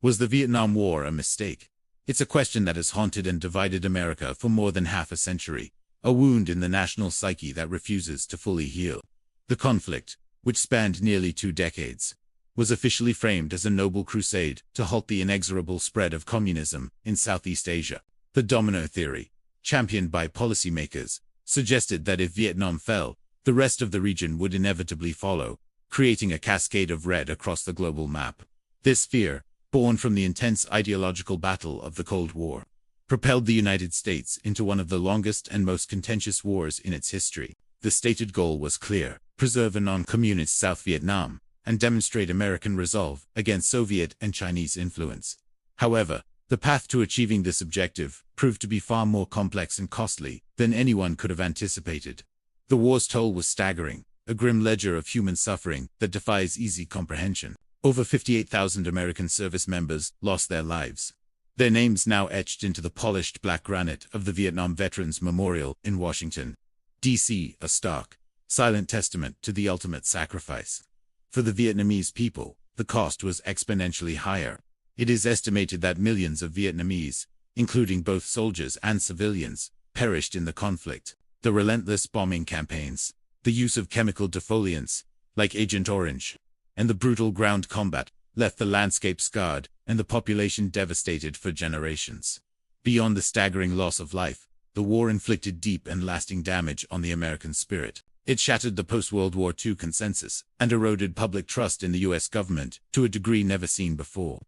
Was the Vietnam War a mistake? It's a question that has haunted and divided America for more than half a century, a wound in the national psyche that refuses to fully heal. The conflict, which spanned nearly 2 decades, was officially framed as a noble crusade to halt the inexorable spread of communism in Southeast Asia. The domino theory, championed by policymakers, suggested that if Vietnam fell, the rest of the region would inevitably follow, creating a cascade of red across the global map. This fear, born from the intense ideological battle of the Cold War, propelled the United States into one of the longest and most contentious wars in its history. The stated goal was clear: preserve a non-communist South Vietnam and demonstrate American resolve against Soviet and Chinese influence. However, the path to achieving this objective proved to be far more complex and costly than anyone could have anticipated. The war's toll was staggering, a grim ledger of human suffering that defies easy comprehension. Over 58,000 American service members lost their lives, their names now etched into the polished black granite of the Vietnam Veterans Memorial in Washington, D.C., a stark, silent testament to the ultimate sacrifice. For the Vietnamese people, the cost was exponentially higher. It is estimated that millions of Vietnamese, including both soldiers and civilians, perished in the conflict. The relentless bombing campaigns, the use of chemical defoliants, like Agent Orange, and the brutal ground combat left the landscape scarred and the population devastated for generations. Beyond the staggering loss of life, the war inflicted deep and lasting damage on the American spirit. It shattered the post-World War II consensus and eroded public trust in the U.S. government to a degree never seen before.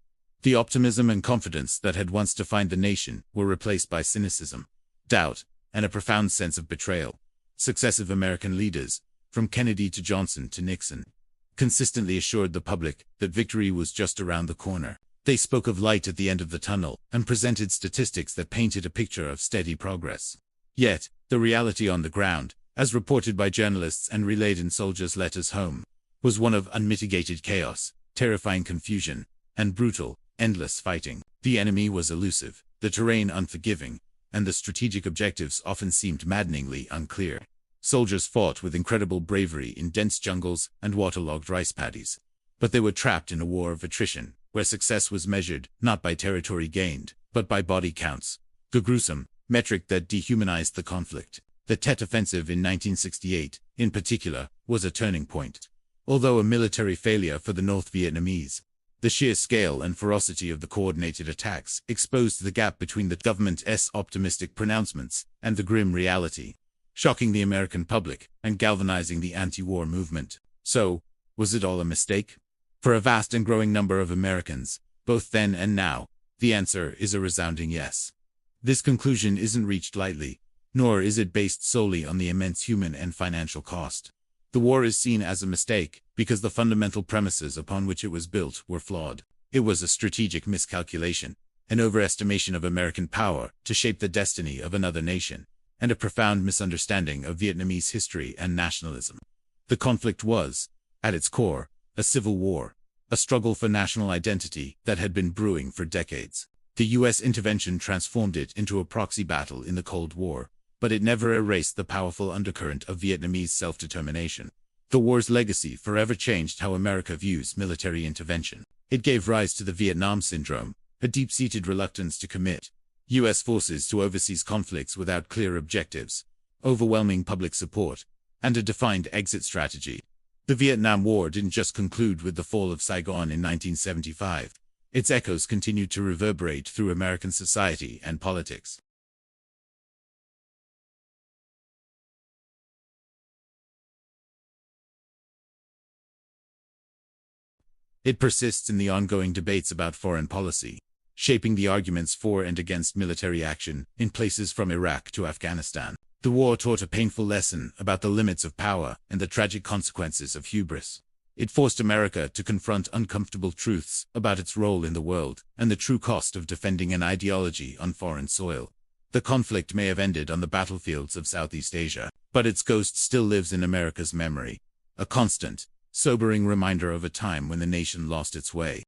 The optimism and confidence that had once defined the nation were replaced by cynicism, doubt, and a profound sense of betrayal. Successive American leaders, from Kennedy to Johnson to Nixon, consistently assured the public that victory was just around the corner. They spoke of light at the end of the tunnel and presented statistics that painted a picture of steady progress. Yet, the reality on the ground, as reported by journalists and relayed in soldiers' letters home, was one of unmitigated chaos, terrifying confusion, and brutal, endless fighting. The enemy was elusive, the terrain unforgiving, and the strategic objectives often seemed maddeningly unclear. Soldiers fought with incredible bravery in dense jungles and waterlogged rice paddies, but they were trapped in a war of attrition, where success was measured not by territory gained, but by body counts, the gruesome metric that dehumanized the conflict. The Tet Offensive in 1968, in particular, was a turning point. Although a military failure for the North Vietnamese, the sheer scale and ferocity of the coordinated attacks exposed the gap between the government's optimistic pronouncements and the grim reality, shocking the American public and galvanizing the anti-war movement. So, was it all a mistake? For a vast and growing number of Americans, both then and now, the answer is a resounding yes. This conclusion isn't reached lightly, nor is it based solely on the immense human and financial cost. The war is seen as a mistake because the fundamental premises upon which it was built were flawed. It was a strategic miscalculation, an overestimation of American power to shape the destiny of another nation, and a profound misunderstanding of Vietnamese history and nationalism. The conflict was, at its core, a civil war, a struggle for national identity that had been brewing for decades. The U.S. intervention transformed it into a proxy battle in the Cold War, but it never erased the powerful undercurrent of Vietnamese self-determination. The war's legacy forever changed how America views military intervention. It gave rise to the Vietnam Syndrome, a deep-seated reluctance to commit U.S. forces to overseas conflicts without clear objectives, overwhelming public support, and a defined exit strategy. The Vietnam War didn't just conclude with the fall of Saigon in 1975. Its echoes continued to reverberate through American society and politics. It persists in the ongoing debates about foreign policy, shaping the arguments for and against military action in places from Iraq to Afghanistan. The war taught a painful lesson about the limits of power and the tragic consequences of hubris. It forced America to confront uncomfortable truths about its role in the world and the true cost of defending an ideology on foreign soil. The conflict may have ended on the battlefields of Southeast Asia, but its ghost still lives in America's memory, a constant, sobering reminder of a time when the nation lost its way.